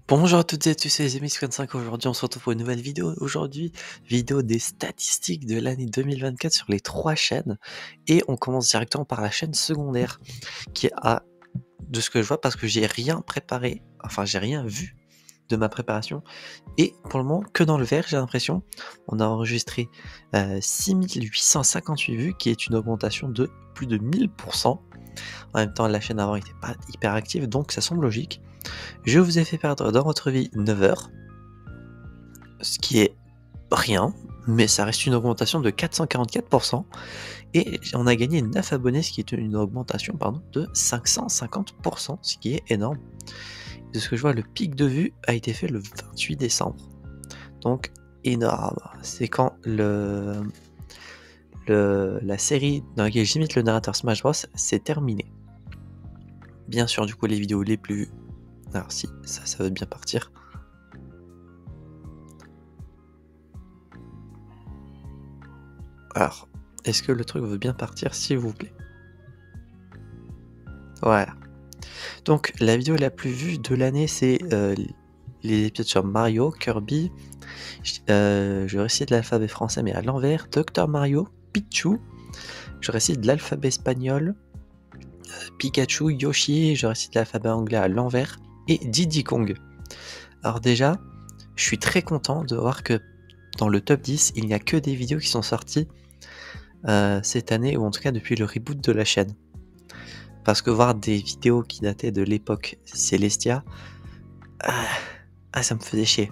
Bonjour à toutes et à tous, c'est les amis 55. Aujourd'hui, on se retrouve pour une nouvelle vidéo. Aujourd'hui, vidéo des statistiques de l'année 2024 sur les 3 chaînes. Et on commence directement par la chaîne secondaire, qui a, de ce que je vois, parce que j'ai rien préparé, enfin, j'ai rien vu de ma préparation. Et pour le moment, que dans le vert, j'ai l'impression. On a enregistré 6858 vues, qui est une augmentation de plus de 1000%. En même temps, la chaîne avant n'était pas hyper active, donc ça semble logique. Je vous ai fait perdre dans votre vie 9 heures, ce qui est rien, mais ça reste une augmentation de 444%. Et on a gagné 9 abonnés, ce qui est une augmentation de 550%, ce qui est énorme. De ce que je vois, le pic de vue a été fait le 28 décembre. Donc, énorme. C'est quand la série dans laquelle j'imite le narrateur Smash Bros s'est terminée. Bien sûr, du coup, les vidéos les plus vues. Alors si, ça veut bien partir. Alors, est-ce que le truc veut bien partir, s'il vous plaît? Voilà. Donc, la vidéo la plus vue de l'année, c'est les épisodes sur Mario, Kirby, je récite l'alphabet français mais à l'envers, Dr Mario, Pichu, je récite l'alphabet espagnol, Pikachu, Yoshi, je récite l'alphabet anglais à l'envers, et Diddy Kong. Alors déjà, je suis très content de voir que dans le top 10, il n'y a que des vidéos qui sont sorties cette année, ou en tout cas depuis le reboot de la chaîne. Parce que voir des vidéos qui dataient de l'époque Celestia, ça me faisait chier.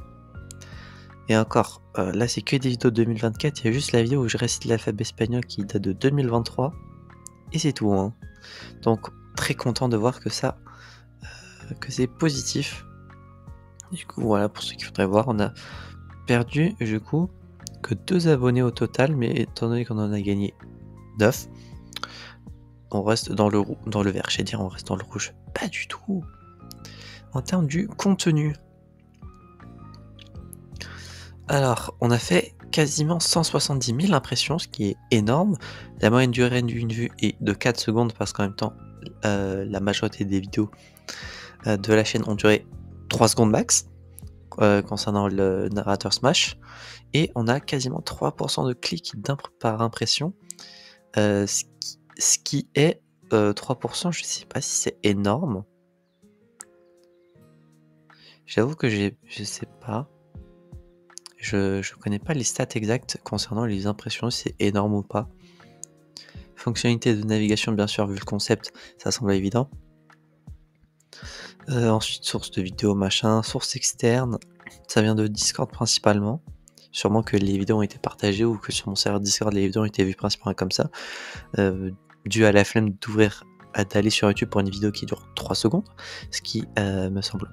Et encore, là c'est que des vidéos de 2024, il y a juste la vidéo où je récite l'alphabet espagnol qui date de 2023, et c'est tout, hein. Donc très content de voir que ça, que c'est positif. Du coup voilà, pour ceux qui voudraient voir, on a perdu du coup que 2 abonnés au total, mais étant donné qu'on en a gagné 9, on reste dans le vert, j'allais dire on reste dans le rouge. Pas du tout. En termes du contenu. Alors, on a fait quasiment 170 000 impressions, ce qui est énorme. La moyenne durée d'une vue est de 4 secondes parce qu'en même temps, la majorité des vidéos de la chaîne ont duré 3 secondes max concernant le narrateur Smash. Et on a quasiment 3% de clics par impression, ce qui est 3%, je sais pas si c'est énorme. J'avoue que je sais pas. Je connais pas les stats exactes concernant les impressions, si c'est énorme ou pas. Fonctionnalité de navigation, bien sûr, vu le concept, ça semble évident. Ensuite, source de vidéo, machin, source externe, ça vient de Discord principalement. Sûrement que les vidéos ont été partagées ou que sur mon serveur Discord, les vidéos ont été vues principalement comme ça. Dû à la flemme d'aller sur YouTube pour une vidéo qui dure 3 secondes, ce qui me semble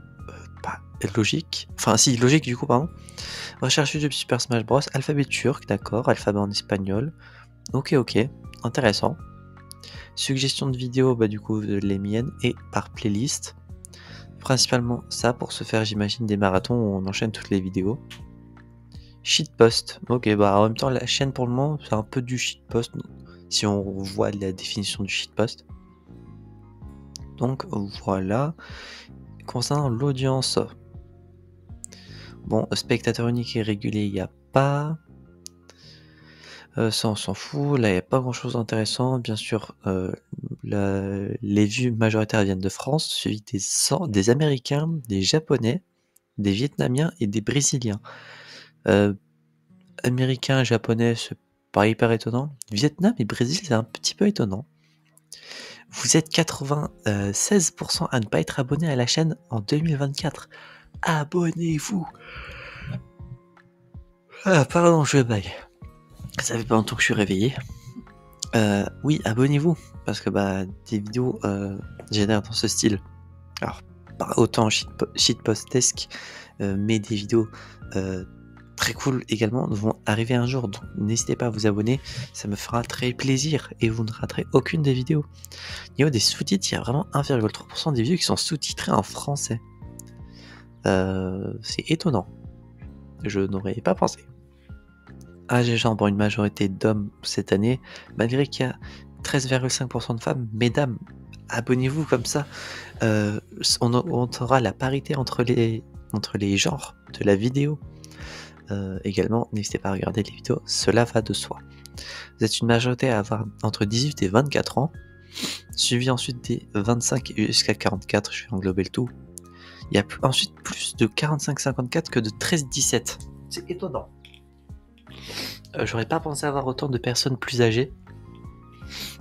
pas logique. Enfin, si, logique du coup, pardon. Recherche YouTube Super Smash Bros. Alphabet turc, d'accord. Alphabet en espagnol. Ok, intéressant. Suggestions de vidéos, du coup, les miennes, et par playlist. Principalement ça pour se faire, j'imagine, des marathons où on enchaîne toutes les vidéos. Shitpost, ok, en même temps, la chaîne pour le moment, c'est un peu du shitpost, si on voit la définition du shitpost. Donc voilà. Concernant l'audience, bon, spectateur unique et régulier, il n'y a pas. Ça on s'en fout, là il n'y a pas grand chose d'intéressant. Bien sûr, les vues majoritaires viennent de France, suivies des Américains, des Japonais, des Vietnamiens et des Brésiliens. Américains, Japonais, c'est pas hyper étonnant. Vietnam et Brésil, c'est un petit peu étonnant. Vous êtes 96% à ne pas être abonné à la chaîne en 2024. Abonnez-vous! Ah, pardon, je baille. Ça fait pas longtemps que je suis réveillé. Oui, abonnez-vous, parce que des vidéos génèrent dans ce style. Alors, pas autant shitpostesque, mais des vidéos très cool également vont arriver un jour. Donc n'hésitez pas à vous abonner, ça me fera très plaisir et vous ne raterez aucune des vidéos. Au niveau des sous-titres, il y a vraiment 1,3% des vidéos qui sont sous-titrées en français. C'est étonnant. Je n'aurais pas pensé. Âge pour une majorité d'hommes cette année, malgré qu'il y a 13,5% de femmes. Mesdames, abonnez-vous comme ça. On aura la parité entre les entre les genres de la vidéo. Également, n'hésitez pas à regarder les vidéos, cela va de soi. Vous êtes une majorité à avoir entre 18 et 24 ans, suivi ensuite des 25 jusqu'à 44, je vais englober le tout. Il y a ensuite plus de 45-54 que de 13-17. C'est étonnant. J'aurais pas pensé avoir autant de personnes plus âgées.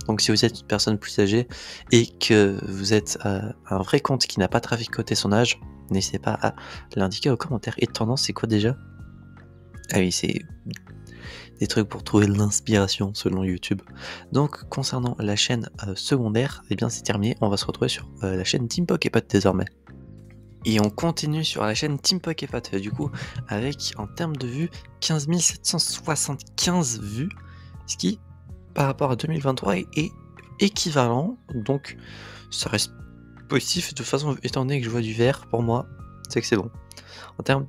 Donc si vous êtes une personne plus âgée et que vous êtes un vrai compte qui n'a pas traficoté son âge, n'hésitez pas à l'indiquer aux commentaires. Et tendance, c'est quoi déjà? Ah oui, c'est des trucs pour trouver l'inspiration selon YouTube. Donc concernant la chaîne secondaire, eh bien c'est terminé. On va se retrouver sur la chaîne Team Poképot désormais. Et on continue sur la chaîne Team Poképot, du coup, avec en termes de vues 15 775 vues, ce qui, par rapport à 2023, est équivalent. Donc ça reste positif de toute façon, étant donné que je vois du vert, pour moi, c'est que c'est bon. En termes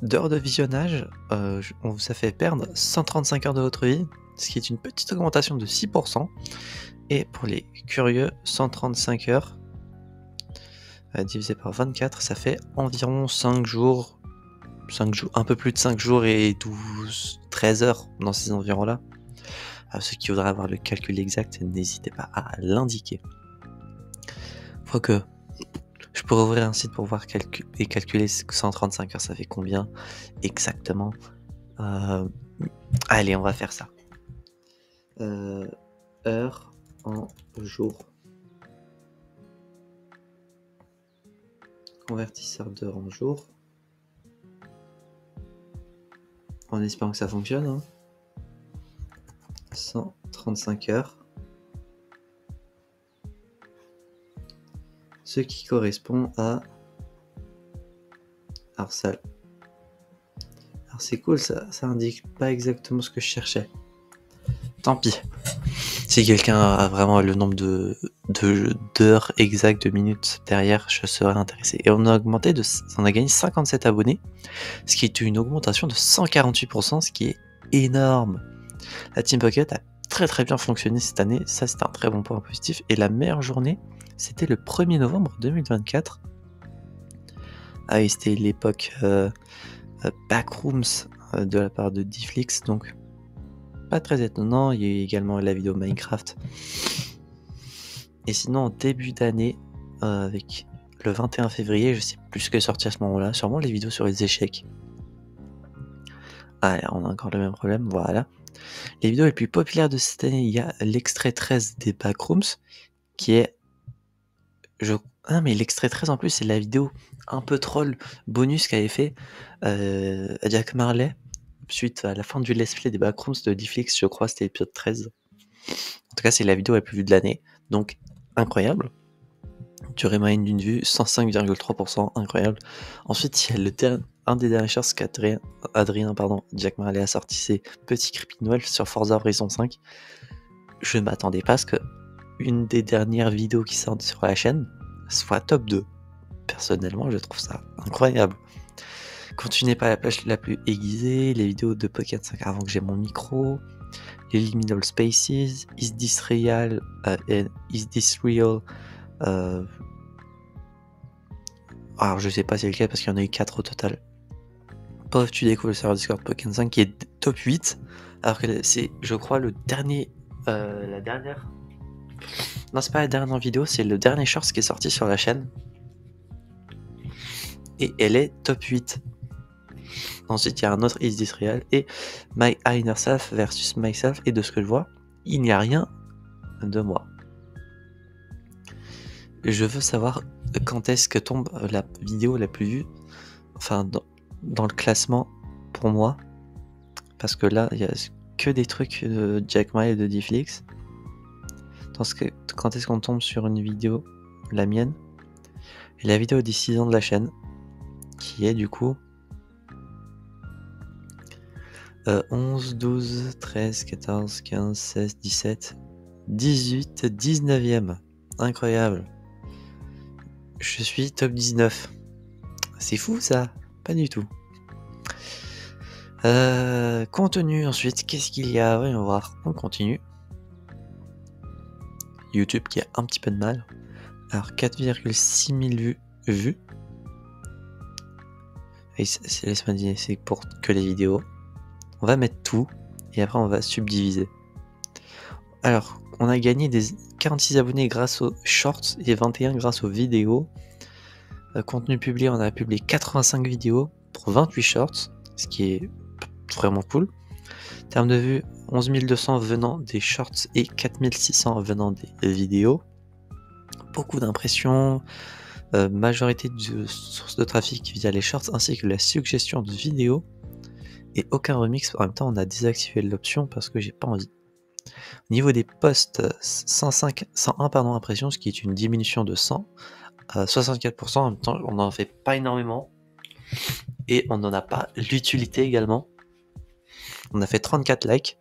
d'heures de visionnage, on vous a fait perdre 135 heures de votre vie, ce qui est une petite augmentation de 6%. Et pour les curieux, 135 heures divisé par 24, ça fait environ 5 jours, un peu plus de 5 jours et 13 heures dans ces environs-là. Ceux qui voudraient avoir le calcul exact, n'hésitez pas à l'indiquer. Faut que je pourrais ouvrir un site pour voir et calculer 135 heures, ça fait combien exactement. Allez, on va faire ça. Heures en jour. Convertisseur d'heures en jour. En espérant que ça fonctionne. Hein. 135 heures. Ce qui correspond à... Alors c'est cool, ça indique pas exactement ce que je cherchais. Tant pis. Si quelqu'un a vraiment le nombre d'heures exactes, de minutes derrière, je serais intéressé. Et on a gagné 57 abonnés, ce qui est une augmentation de 148%, ce qui est énorme. La Team Pocket a très très bien fonctionné cette année, ça c'est un très bon point positif. Et la meilleure journée, c'était le 1er novembre 2024. Ah oui, c'était l'époque Backrooms de la part de Difflix, donc pas très étonnant. Il y a eu également la vidéo Minecraft. Et sinon, en début d'année, avec le 21 février, je sais plus ce qui est sorti à ce moment-là, sûrement les vidéos sur les échecs. Ah, on a encore le même problème, voilà. Les vidéos les plus populaires de cette année, il y a l'extrait 13 des Backrooms, qui est... Ah, mais l'extrait 13 en plus, c'est la vidéo un peu troll bonus qu'avait fait Jack Marley, suite à la fin du let's play des Backrooms de Difflix, je crois, c'était l'épisode 13. En tout cas, c'est la vidéo la plus vue de l'année, donc incroyable. Durée moyenne d'une vue, 105,3%, incroyable. Ensuite, il y a un des derniers shorts qu'Adrien, Jack Marley a sorti, c'est Petit Creepy Noël sur Forza Horizon 5. Je ne m'attendais pas à ce que une des dernières vidéos qui sortent sur la chaîne soit top 2. Personnellement, je trouve ça incroyable. Continuez pas la plage la plus aiguisée, les vidéos de Pocket 5 avant que j'ai mon micro, les Liminal Spaces, Is This Real and Is This Real. Alors je sais pas c'est lequel parce qu'il y en a eu 4 au total. Bref, tu découvres le serveur Discord Pocket 5 qui est top 8, alors que c'est, je crois, la dernière... Non, c'est pas la dernière vidéo, c'est le dernier short qui est sorti sur la chaîne. Et elle est top 8. Ensuite, il y a un autre Is This Real et My Inner Self versus Myself. Et de ce que je vois, il n'y a rien de moi. Je veux savoir quand est-ce que tombe la vidéo la plus vue, enfin dans le classement pour moi. Parce que là, il y a que des trucs de Jack Ma et de Difflix. Quand est-ce qu'on tombe sur une vidéo, la mienne, et la vidéo des 6 ans de la chaîne, qui est du coup 11, 12, 13, 14, 15, 16, 17, 18, 19e. Incroyable. Je suis top 19. C'est fou ça? Pas du tout. Contenu ensuite, qu'est-ce qu'il y a? Oui, on va voir. On continue. YouTube qui a un petit peu de mal. Alors 4,6 000 vues. Et laisse-moi dire, c'est pour que les vidéos. On va mettre tout et après on va subdiviser. Alors, on a gagné des 46 abonnés grâce aux shorts et 21 grâce aux vidéos. Contenu publié, on a publié 85 vidéos pour 28 shorts, ce qui est vraiment cool. En termes de vues, 11 200 venant des shorts et 4 600 venant des vidéos. Beaucoup d'impressions, majorité de sources de trafic via les shorts ainsi que la suggestion de vidéos. Et aucun remix, en même temps on a désactivé l'option parce que j'ai pas envie. Au niveau des posts, 101 impressions, ce qui est une diminution de 100 à 64%. En même temps, on n'en fait pas énormément et on n'en a pas l'utilité également. On a fait 34 likes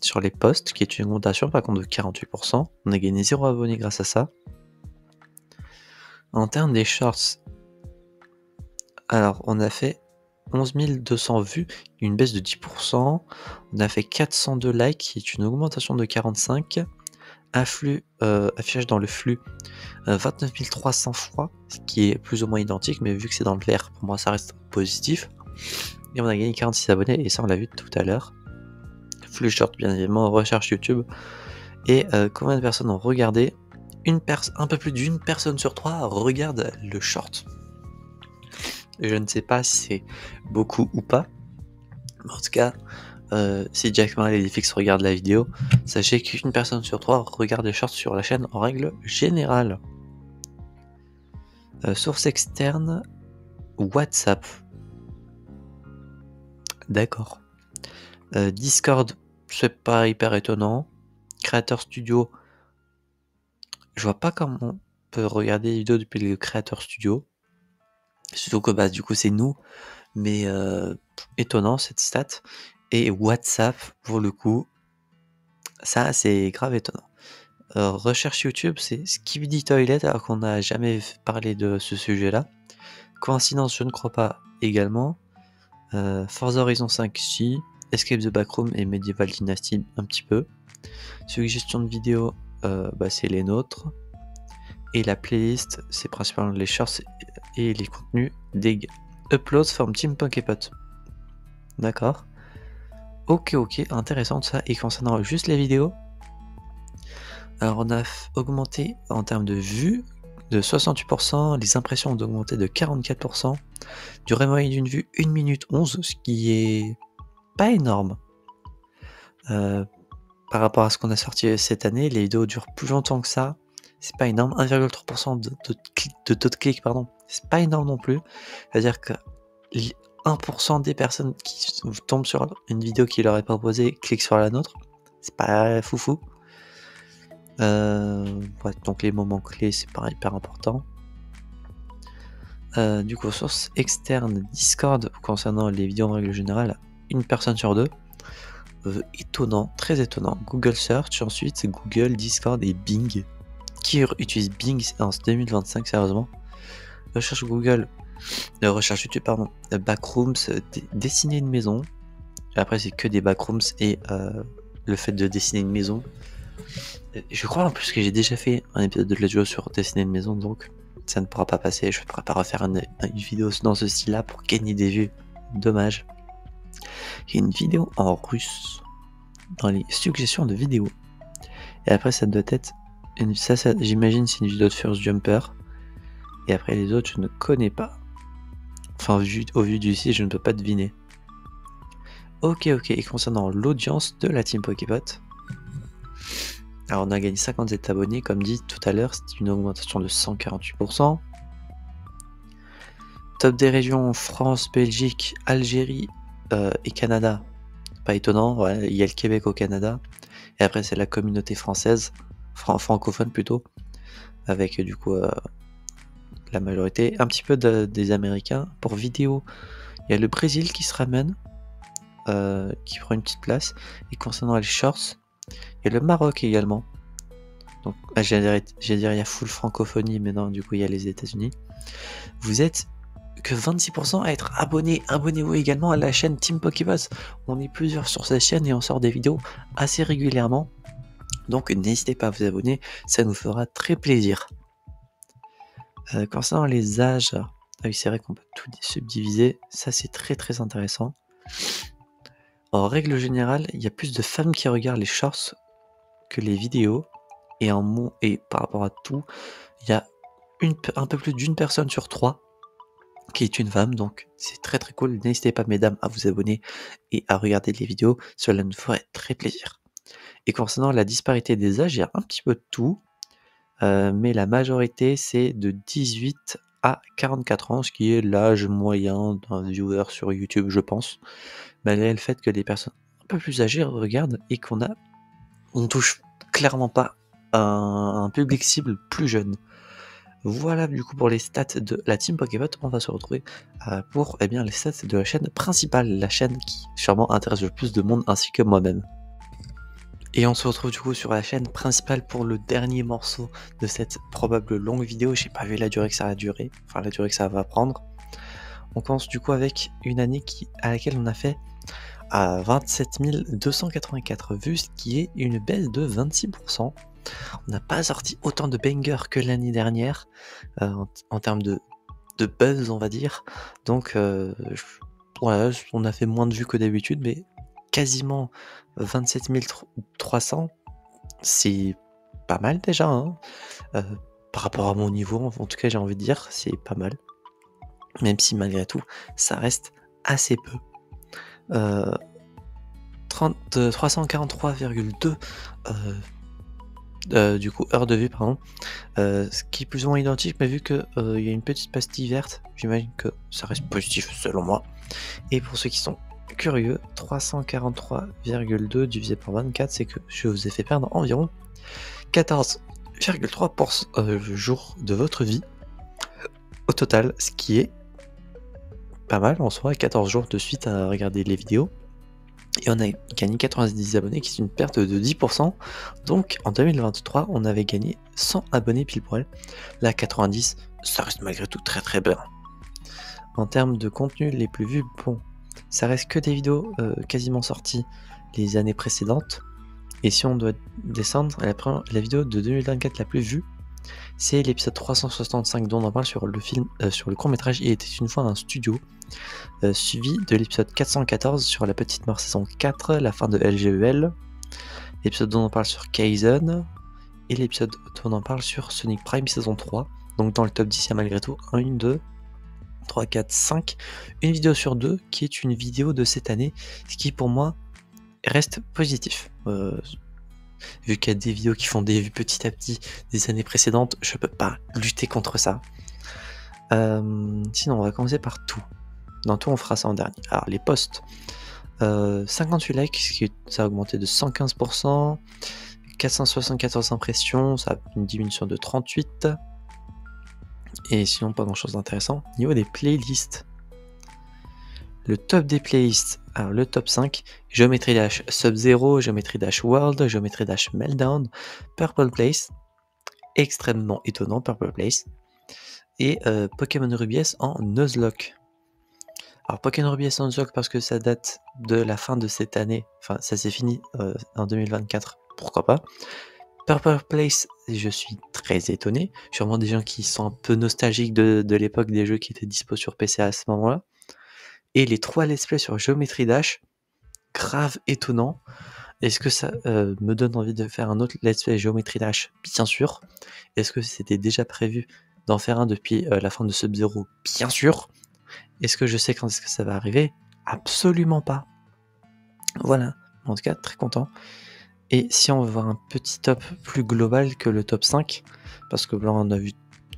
sur les posts, qui est une augmentation par contre de 48%. On a gagné 0 abonnés grâce à ça. En termes des shorts, alors on a fait 11 200 vues, une baisse de 10%. On a fait 402 likes, qui est une augmentation de 45. Affichage dans le flux 29 300 fois, ce qui est plus ou moins identique, mais vu que c'est dans le vert, pour moi ça reste positif. Et on a gagné 46 abonnés, et ça on l'a vu tout à l'heure. Flux short, bien évidemment, recherche YouTube. Et combien de personnes ont regardé? Un peu plus d'une personne sur 3 regarde le short. Je ne sais pas si c'est beaucoup ou pas, mais en tout cas, si Jack Marley et les Fix regardent la vidéo, sachez qu'une personne sur 3 regarde les shorts sur la chaîne en règle générale. Source externe, WhatsApp. D'accord. Discord, c'est pas hyper étonnant. Creator Studio, je vois pas comment on peut regarder les vidéos depuis le Creator Studio. Surtout que bah, du coup c'est nous, mais étonnant cette stat. Et WhatsApp, pour le coup, ça c'est grave étonnant. Recherche YouTube, c'est Skibidi Toilet, alors qu'on n'a jamais parlé de ce sujet-là. Coïncidence, je ne crois pas également. Forza Horizon 5, si. Escape the Backroom et Medieval Dynasty, un petit peu. Suggestion de vidéos, bah, c'est les nôtres. Et la playlist, c'est principalement les shorts et les contenus des gars. Uploads from Team Poképot. D'accord. Ok, intéressant ça. Et concernant juste les vidéos, alors on a augmenté en termes de vues de 68%, les impressions ont augmenté de 44%, durée moyenne d'une vue 1 minute 11, ce qui est pas énorme. Par rapport à ce qu'on a sorti cette année, les vidéos durent plus longtemps que ça, c'est pas énorme. 1,3% de taux de clic, pardon, c'est pas énorme non plus. C'est-à-dire que 1% des personnes qui tombent sur une vidéo qui leur est proposée cliquent sur la nôtre, c'est pas foufou. Ouais, donc les moments clés, c'est pas hyper important. Du coup, source externe Discord concernant les vidéos en règle générale, une personne sur deux. Étonnant, très étonnant. Google Search, ensuite c'est Google, Discord et Bing. Qui utilise Bing en 2025, sérieusement? Recherche Google, recherche YouTube, pardon. Backrooms, dessiner une maison. Après, c'est que des backrooms et le fait de dessiner une maison. Je crois en plus que j'ai déjà fait un épisode de Let's Go sur dessiner une maison, donc ça ne pourra pas passer. Je ne pourrai pas refaire une vidéo dans ce style-là pour gagner des vues. Dommage. Il y a une vidéo en russe dans les suggestions de vidéos. Et après, ça doit être ça j'imagine c'est une vidéo de First Jumper. Et après les autres, je ne connais pas. Enfin, au vu du site, je ne peux pas deviner. Ok. Et concernant l'audience de la Team Poképot, alors on a gagné 57 abonnés, comme dit tout à l'heure, c'est une augmentation de 148%. Top des régions France, Belgique, Algérie et Canada. Pas étonnant, ouais, il y a le Québec au Canada. Et après c'est la communauté française, francophone plutôt, avec du coup la majorité, un petit peu des Américains. Pour vidéo, il y a le Brésil qui se ramène, qui prend une petite place. Et concernant les shorts, il y a le Maroc également. Donc j'allais dire il y a full francophonie, mais non, du coup il y a les États-Unis. Vous êtes que 26% à être abonnés. Abonnez-vous également à la chaîne Team Pokébot. On est plusieurs sur cette chaîne et on sort des vidéos assez régulièrement. Donc n'hésitez pas à vous abonner, ça nous fera très plaisir. Concernant les âges, oui, c'est vrai qu'on peut tout subdiviser. Ça, c'est très très intéressant. En règle générale, il y a plus de femmes qui regardent les shorts que les vidéos. Et par rapport à tout, il y a un peu plus d'une personne sur 3 qui est une femme. Donc, c'est très très cool. N'hésitez pas, mesdames, à vous abonner et à regarder les vidéos. Cela nous ferait très plaisir. Et concernant la disparité des âges, il y a un petit peu de tout. Mais la majorité, c'est de 18 à 44 ans, ce qui est l'âge moyen d'un viewer sur YouTube, je pense. Malgré le fait que les personnes un peu plus âgées regardent et on touche clairement pas un public cible plus jeune. Voilà du coup pour les stats de la team Pokébot. On va se retrouver pour les stats de la chaîne principale, la chaîne qui sûrement intéresse le plus de monde ainsi que moi-même. Et on se retrouve du coup sur la chaîne principale pour le dernier morceau de cette probable longue vidéo. J'ai pas vu la durée que ça va durer, enfin la durée que ça va prendre. On commence du coup avec une année à laquelle on a fait à 27 284 vues, ce qui est une baisse de 26%. On n'a pas sorti autant de bangers que l'année dernière en termes de buzz, on va dire. Donc voilà, on a fait moins de vues que d'habitude, mais quasiment 27 300, c'est pas mal déjà, hein. Par rapport à mon niveau, en tout cas j'ai envie de dire, c'est pas mal. Même si malgré tout, ça reste assez peu. 343,2 du coup heures de vue, pardon. Ce qui est plus ou moins identique, mais vu qu'il y a une petite pastille verte, j'imagine que ça reste positif selon moi. Et pour ceux qui sont curieux, 343,2 divisé par 24, c'est que je vous ai fait perdre environ 14,3 jours de votre vie au total, ce qui est pas mal en soi, 14 jours de suite à regarder les vidéos. Et on a gagné 90 abonnés, qui est une perte de 10%. Donc en 2023, on avait gagné 100 abonnés pile poil. Là, 90, ça reste malgré tout très très bien. En termes de contenu les plus vus, bon, ça reste que des vidéos quasiment sorties les années précédentes. Et si on doit descendre, la vidéo de 2024 la plus vue, c'est l'épisode 365 dont on en parle sur le film, sur le court-métrage Il était une fois un studio, suivi de l'épisode 414 sur La Petite Mort saison 4, la fin de LGEL, l'épisode dont on parle sur Kaizen, et l'épisode dont on en parle sur Sonic Prime saison 3. Donc dans le top 10, il y a malgré tout 1, 2, 3, 4, 5, une vidéo sur 2 qui est une vidéo de cette année, ce qui pour moi reste positif. Vu qu'il y a des vidéos qui font des vues petit à petit des années précédentes, je peux pas lutter contre ça. Sinon, on va commencer par tout. Dans tout, on fera ça en dernier. Alors, les posts. 58 likes, ça a augmenté de 115%. 474 impressions, ça a une diminution de 38. Et sinon, pas grand chose d'intéressant. Niveau des playlists. Le top des playlists, alors le top 5, Geometry Dash Sub-Zero, Geometry Dash World, Geometry Dash Meltdown, Purple Place, extrêmement étonnant Purple Place, et Pokémon Ruby-S en Nuzlocke. Alors Pokémon Ruby-S en Nuzlocke parce que ça date de la fin de cette année, enfin ça s'est fini en 2024, pourquoi pas. Purple Place, je suis très étonné, sûrement des gens qui sont un peu nostalgiques de l'époque des jeux qui étaient dispo sur PC à ce moment-là. Et les 3 let's play sur Geometry Dash, grave étonnant. Est-ce que ça me donne envie de faire un autre let's play Geometry Dash? Bien sûr. Est-ce que c'était déjà prévu d'en faire un depuis la fin de Sub-Zero? Bien sûr. Est-ce que je sais quand est-ce que ça va arriver? Absolument pas. Voilà. En tout cas, très content. Et si on veut voir un petit top plus global que le top 5, parce que là on a vu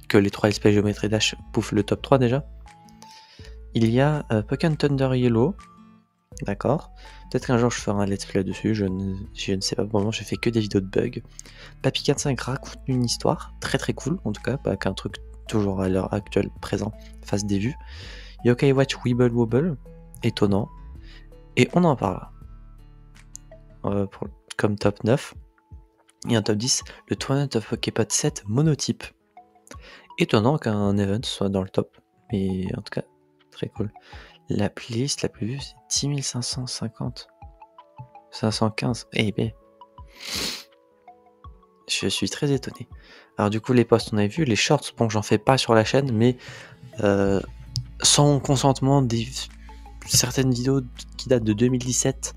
que les 3 let's play Geometry Dash bouffent le top 3 déjà. Il y a Pokémon Thunder Yellow, d'accord. Peut-être qu'un jour je ferai un let's play dessus, je ne sais pas, pour le moment j'ai fait que des vidéos de bugs. Papy 45 raconte une histoire, très très cool en tout cas, pas qu'un truc toujours à l'heure actuelle présent fasse des vues. Yokai Watch Weeble Wobble, étonnant. Et on en parlera. Comme top 9. Et un top 10, le Tournament of Poképod 7 monotype. Étonnant qu'un event soit dans le top, mais en tout cas, très cool. La playlist la plus vue, c'est 10 550. 515. Eh ben. Je suis très étonné. Alors du coup, les posts, on avait vu. Les shorts, bon, j'en fais pas sur la chaîne, mais sans consentement certaines vidéos qui datent de 2017,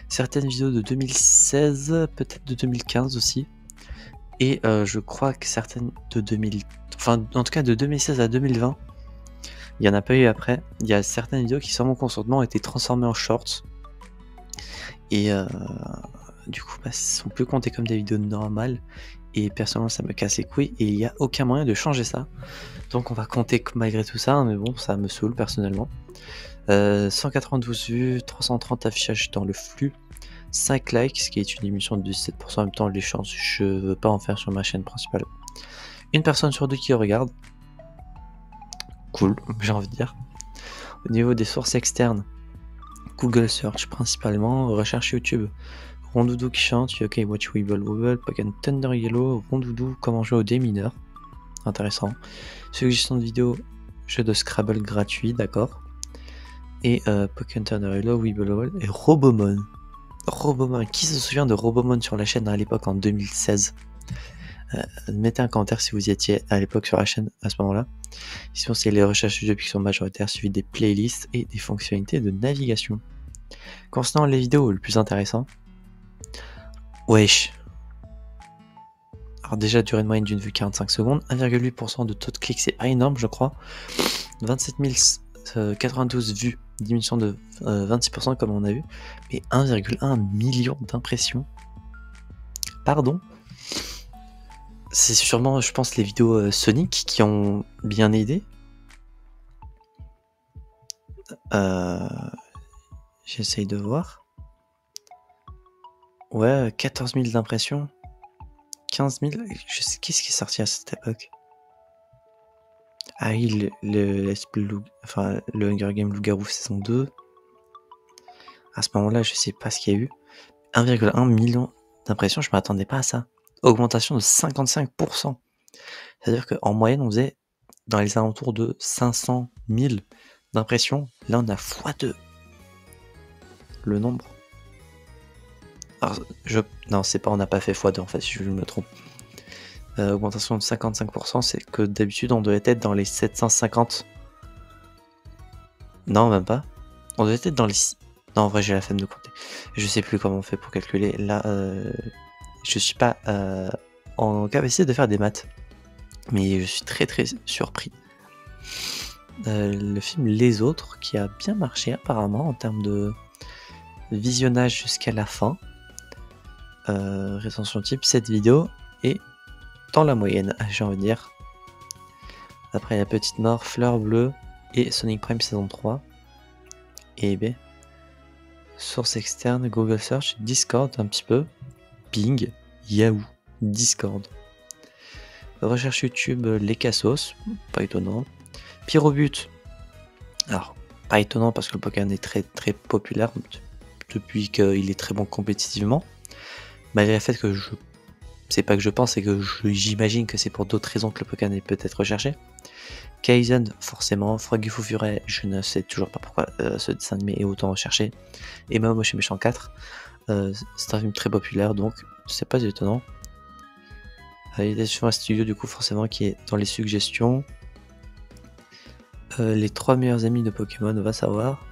certaines vidéos de 2016, peut-être de 2015 aussi, et je crois que certaines de 2000, enfin en tout cas de 2016 à 2020, il n'y en a pas eu après. Il y a certaines vidéos qui sans mon consentement ont été transformées en shorts, et du coup sont plus comptées comme des vidéos normales, et personnellement ça me casse les couilles, et il n'y a aucun moyen de changer ça. Donc on va compter malgré tout ça, mais bon, ça me saoule personnellement. 192 vues, 330 affichages dans le flux, 5 likes, ce qui est une diminution de 17%. En même temps, les chances, je veux pas en faire sur ma chaîne principale. Une personne sur deux qui regarde. Cool, j'ai envie de dire. Au niveau des sources externes, Google Search principalement, recherche YouTube, Rondoudou qui chante, OK Watch Weeble Wobble, Pokémon Thunder Yellow, Rondoudou, comment jouer au démineur. Intéressant. Suggestion de vidéo, jeu de Scrabble gratuit, d'accord. Et Pokémon Thunder Yellow, Weeble Wobble et Robomon. Robomon, qui se souvient de Robomon sur la chaîne à l'époque en 2016? Mettez un commentaire si vous y étiez à l'époque sur la chaîne à ce moment-là. Sinon, c'est les recherches YouTube qui sont majoritaires, suivi des playlists et des fonctionnalités de navigation. Concernant les vidéos, le plus intéressant. Wesh. Alors déjà, durée de moyenne d'une vue 45 secondes, 1,8% de taux de clic, c'est pas énorme je crois. 27 092 vues, diminution de 26% comme on a vu, mais 1,1 million d'impressions. Pardon. C'est sûrement, je pense, les vidéos Sonic qui ont bien aidé. J'essaye de voir. Ouais, 14 000 d'impressions. 15 000. Je sais qu'est-ce qui est sorti à cette époque. Ah oui, le Hunger Games Loup-Garou saison 2. À ce moment-là, je sais pas ce qu'il y a eu. 1,1 million d'impressions, je m'attendais pas à ça. Augmentation de 55%. C'est-à-dire qu'en moyenne, on faisait dans les alentours de 500 000 d'impressions. Là, on a x2 le nombre. Alors, non, c'est pas, on n'a pas fait x2 en fait, si je me trompe. Augmentation de 55%, c'est que d'habitude, on devait être dans les 750. Non, même pas. On devait être dans les... Non, en vrai, j'ai la flemme de compter. Je sais plus comment on fait pour calculer. Là, je suis pas en capacité de faire des maths. Mais je suis très très surpris. Le film Les Autres, qui a bien marché apparemment en termes de visionnage jusqu'à la fin. Rétention type, cette vidéo est dans la moyenne, j'ai envie de dire. Après, La Petite Mort, Fleur Bleue et Sonic Prime saison 3. Et B. Source externe, Google Search, Discord un petit peu, Bing, Yahoo, Discord. Recherche YouTube, Les Cassos, pas étonnant. Pyrobut, alors pas étonnant parce que le Pokémon est très très populaire depuis qu'il est très bon compétitivement. Malgré le fait que c'est pas que je pense, c'est que j'imagine que c'est pour d'autres raisons que le Pokémon est peut-être recherché. Kaizen, forcément. Froggy Fury, je ne sais toujours pas pourquoi ce dessin animé est autant recherché. Et même Moche Méchant 4, c'est un film très populaire, donc c'est pas étonnant. Il est sur un studio, du coup, forcément, qui est dans les suggestions. Les 3 meilleurs amis de Pokémon, on va savoir.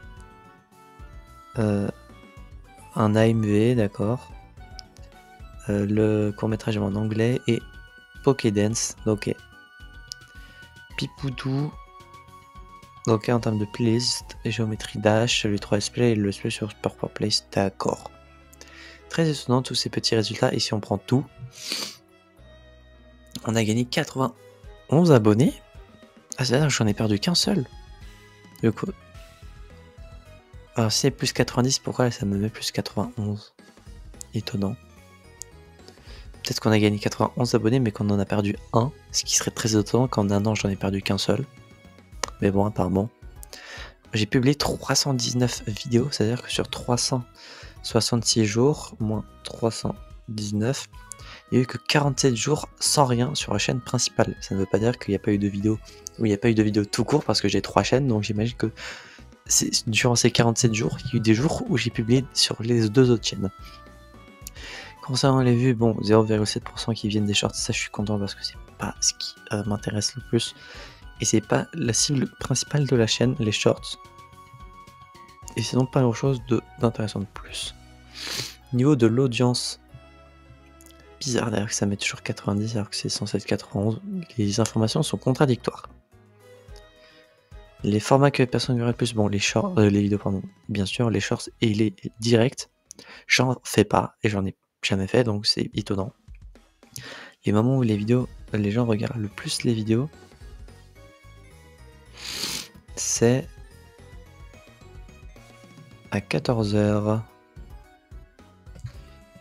Un AMV, d'accord. Le court-métrage est en anglais et Pokédance, ok. Pipoudou, ok, en termes de playlist, géométrie dash, le 3S Play et le Play sur Purple Place, d'accord. Très étonnant tous ces petits résultats, et si on prend tout, on a gagné 91 abonnés. Ah, c'est-à-dire que j'en ai perdu qu'un seul. Du coup. Alors si c'est plus 90, pourquoi ça me met plus 91? Étonnant. Peut-être qu'on a gagné 91 abonnés mais qu'on en a perdu un, ce qui serait très étonnant qu'en un an j'en ai perdu qu'un seul. Mais bon, apparemment. J'ai publié 319 vidéos, c'est-à-dire que sur 366 jours, moins 319, il n'y a eu que 47 jours sans rien sur la chaîne principale. Ça ne veut pas dire qu'il n'y a pas eu de vidéo, ou il n'y a pas eu de vidéo tout court parce que j'ai 3 chaînes, donc j'imagine que durant ces 47 jours, il y a eu des jours où j'ai publié sur les 2 autres chaînes. Concernant les vues, bon, 0,7% qui viennent des shorts, ça je suis content parce que c'est pas ce qui m'intéresse le plus. et c'est pas la cible principale de la chaîne, les shorts. Et c'est donc pas grand chose d'intéressant de plus. Niveau de l'audience, bizarre d'ailleurs que ça mette toujours 90 alors que c'est censé être 91. Les informations sont contradictoires. Les formats que les personnes regardent le plus, bon, les shorts, les vidéos, pardon, bien sûr, les shorts et les directs, j'en fais pas et j'en ai jamais fait, donc c'est étonnant. Les moments où les gens regardent le plus les vidéos, c'est à 14h.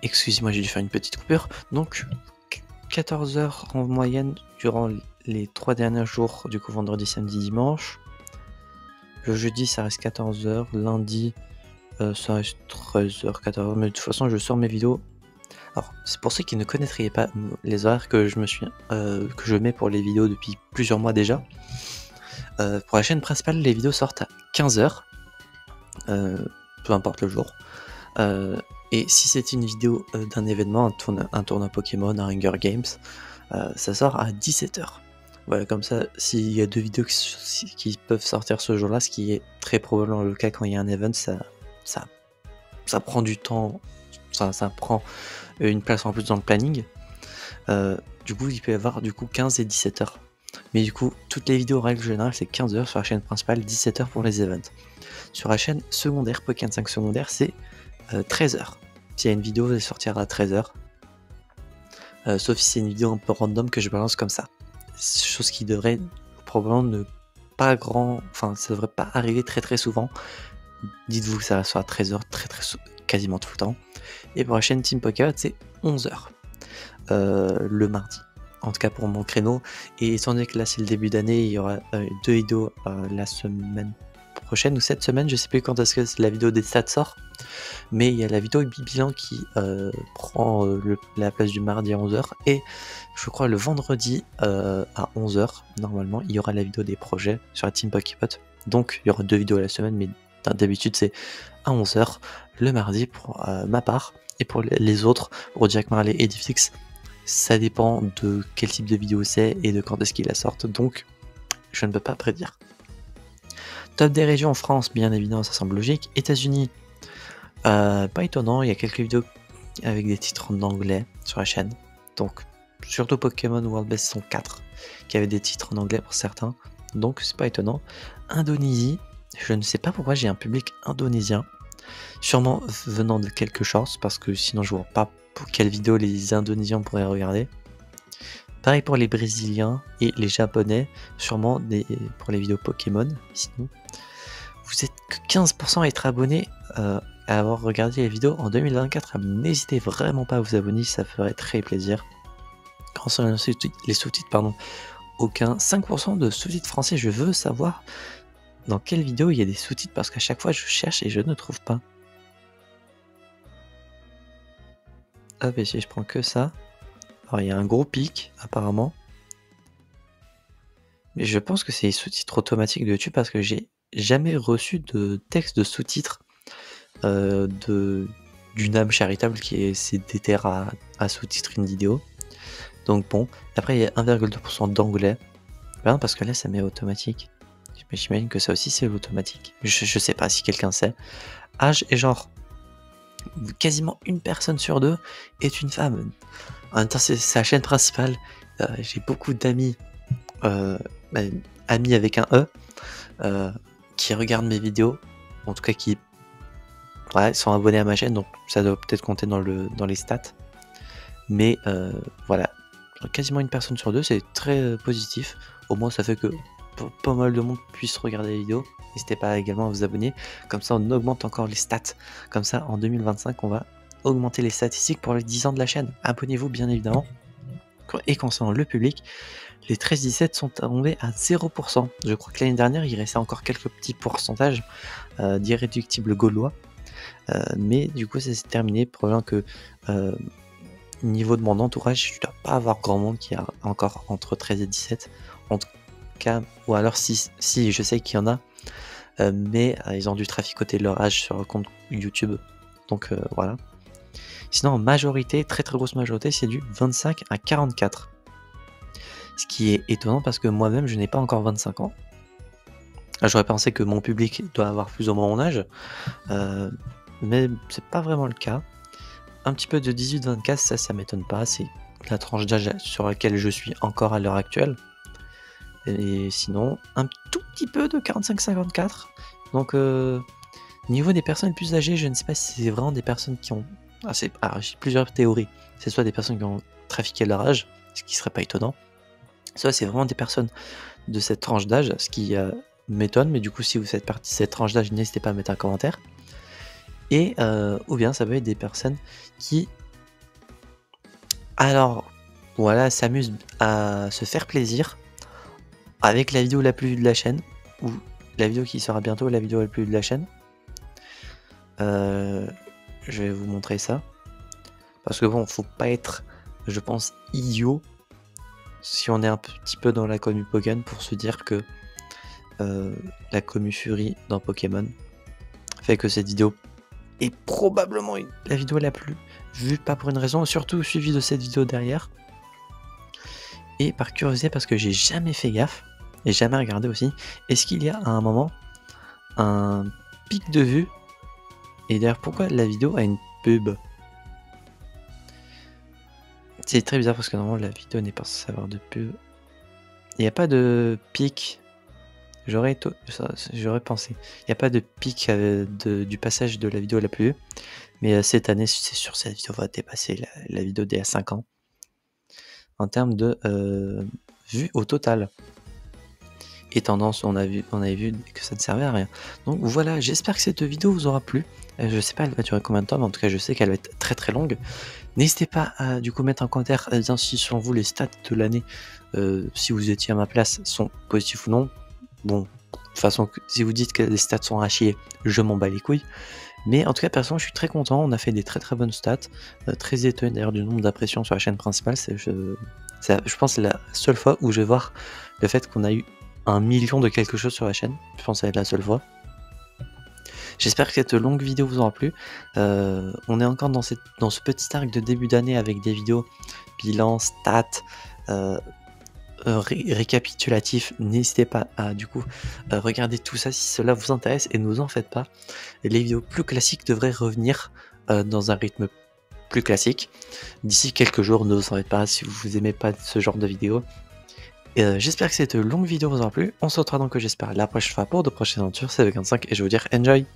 Excusez-moi, j'ai dû faire une petite coupure. Donc, 14h en moyenne durant les 3 derniers jours, du coup vendredi, samedi, dimanche. Le jeudi, ça reste 14h. Lundi, ça reste 13h, 14h. Mais de toute façon, je sors mes vidéos. Alors, c'est pour ceux qui ne connaîtraient pas les horaires que je mets pour les vidéos depuis plusieurs mois déjà. Pour la chaîne principale, les vidéos sortent à 15h. Peu importe le jour. Et si c'est une vidéo d'un événement, un tournoi Pokémon, un Hunger Games, ça sort à 17h. Voilà, comme ça, s'il y a 2 vidéos qui peuvent sortir ce jour-là, ce qui est très probablement le cas quand il y a un event, ça prend du temps, ça prend une place en plus dans le planning. Du coup, il peut y avoir 15 et 17h. Mais du coup, toutes les vidéos en règle générale, c'est 15h sur la chaîne principale, 17h pour les events. Sur la chaîne secondaire, Pokémon 5 secondaire, c'est 13h. S'il y a une vidéo, elle sortira à 13h. Sauf si c'est une vidéo un peu random que je balance comme ça. Chose qui devrait probablement ça devrait pas arriver très souvent. Dites-vous que ça sera à 13h quasiment tout le temps. Et pour la chaîne Team Pokémon, c'est 11h. Le mardi. En tout cas pour mon créneau. Et étant donné que là c'est le début d'année, il y aura 2 vidéos la semaine prochaine ou cette semaine, je sais plus quand est-ce que la vidéo des stats sort, mais il y a la vidéo bilan qui prend la place du mardi à 11h, et je crois le vendredi à 11h, normalement, il y aura la vidéo des projets sur la Team Poképot, donc il y aura 2 vidéos à la semaine, mais d'habitude c'est à 11h, le mardi pour ma part, et pour les autres, pour Jack Marley et Diffix, ça dépend de quel type de vidéo c'est et de quand est-ce qu'ils la sortent, donc je ne peux pas prédire. Top des régions en France, bien évidemment, ça semble logique. États-Unis, pas étonnant, il y a quelques vidéos avec des titres en anglais sur la chaîne. Donc, surtout Pokémon World Best sont 4 qui avaient des titres en anglais pour certains. Donc, c'est pas étonnant. Indonésie, je ne sais pas pourquoi j'ai un public indonésien. Sûrement venant de quelques shorts, parce que sinon je vois pas pour quelle vidéo les Indonésiens pourraient regarder. Pareil pour les Brésiliens et les Japonais, sûrement pour les vidéos Pokémon. Sinon, vous êtes que 15% à être abonnés à avoir regardé les vidéos en 2024. N'hésitez vraiment pas à vous abonner, ça ferait très plaisir. Concernant les sous-titres, aucun 5% de sous-titres français. Je veux savoir dans quelle vidéo il y a des sous-titres, parce qu'à chaque fois je cherche et je ne trouve pas. Hop, et si je prends que ça. Alors il y a un gros pic apparemment. Mais je pense que c'est les sous-titres automatiques de YouTube, parce que j'ai jamais reçu de texte de sous-titres d'une âme charitable qui s'est déterre à sous-titrer une vidéo. Donc bon, après il y a 1,2% d'anglais. Parce que là ça met automatique. J'imagine que ça aussi c'est l'automatique. Je sais pas si quelqu'un sait. Âge et genre. Quasiment une personne sur 2 est une femme. En même temps, c'est sa chaîne principale. J'ai beaucoup d'amis, amis avec un E, qui regardent mes vidéos, en tout cas qui sont abonnés à ma chaîne, donc ça doit peut-être compter dans les stats. Mais voilà, quasiment une personne sur 2, c'est très positif. Au moins, ça fait que pas mal de monde puisse regarder les vidéos. N'hésitez pas également à vous abonner, comme ça on augmente encore les stats. Comme ça en 2025 on va augmenter les statistiques pour les 10 ans de la chaîne. Abonnez-vous bien évidemment. Et concernant le public, les 13-17 sont tombés à 0%. Je crois que l'année dernière il restait encore quelques petits pourcentages d'irréductibles gaulois. Mais du coup ça s'est terminé, probablement que niveau de mon entourage, je ne dois pas avoir grand monde qui a encore entre 13 et 17. En tout cas, ou alors si je sais qu'il y en a, mais ils ont dû traficoter leur âge sur leur compte YouTube, donc voilà. Sinon en majorité, très grosse majorité, c'est du 25 à 44. Ce qui est étonnant parce que moi-même je n'ai pas encore 25 ans. J'aurais pensé que mon public doit avoir plus ou moins mon âge, mais c'est pas vraiment le cas. Un petit peu de 18-24, ça m'étonne pas, c'est la tranche d'âge sur laquelle je suis encore à l'heure actuelle. Et sinon, un tout petit peu de 45-54. Donc, niveau des personnes plus âgées, je ne sais pas si c'est vraiment des personnes qui ont... Alors, j'ai plusieurs théories. C'est soit des personnes qui ont trafiqué leur âge, ce qui serait pas étonnant, soit c'est vraiment des personnes de cette tranche d'âge, ce qui m'étonne, mais du coup, si vous faites partie de cette tranche d'âge, n'hésitez pas à mettre un commentaire. Et, ou bien ça peut être des personnes qui, alors, voilà, s'amusent à se faire plaisir avec la vidéo la plus vue de la chaîne, ou la vidéo qui sera bientôt la vidéo la plus vue de la chaîne. Je vais vous montrer ça. Parce que bon, faut pas être, je pense, idiot si on est un petit peu dans la commu Pokémon pour se dire que la commu Fury dans Pokémon fait que cette vidéo est probablement la vidéo la plus vue, pas pour une raison, surtout suivie de cette vidéo derrière. Et par curiosité, parce que j'ai jamais fait gaffe, et jamais regardé aussi, est-ce qu'il y a à un moment un pic de vue? Et d'ailleurs, pourquoi la vidéo a une pub? C'est très bizarre parce que normalement la vidéo n'est pas censée avoir de pub. Il n'y a pas de pic. J'aurais pensé. Il n'y a pas de pic du passage de la vidéo la plus vue. Mais cette année, c'est sûr, cette vidéo va dépasser la vidéo d'il y a 5 ans. En termes de vues au total. Et tendance, on avait vu que ça ne servait à rien. Donc voilà, j'espère que cette vidéo vous aura plu. Je sais pas elle va durer combien de temps, mais en tout cas je sais qu'elle va être très très longue. N'hésitez pas à du coup mettre un commentaire disant si selon vous les stats de l'année, si vous étiez à ma place, sont positifs ou non. Bon, de toute façon, si vous dites que les stats sont à chier, je m'en bats les couilles. Mais en tout cas, personnellement, je suis très content. On a fait des très très bonnes stats. Très étonné d'ailleurs du nombre d'impressions sur la chaîne principale. Je pense que c'est la seule fois où je vais voir le fait qu'on a eu 1 million de quelque chose sur la chaîne. Je pense que ça va être la seule fois. J'espère que cette longue vidéo vous aura plu. On est encore dans ce petit arc de début d'année avec des vidéos bilan, stats, récapitulatif. N'hésitez pas à du coup regarder tout ça si cela vous intéresse et ne vous en faites pas. Les vidéos plus classiques devraient revenir dans un rythme plus classique d'ici quelques jours. Ne vous en faites pas si vous aimez pas ce genre de vidéos. J'espère que cette longue vidéo vous aura plu. On se retrouvera donc, j'espère, la prochaine fois pour de prochaines aventures. C'est V25 et je veux dire enjoy.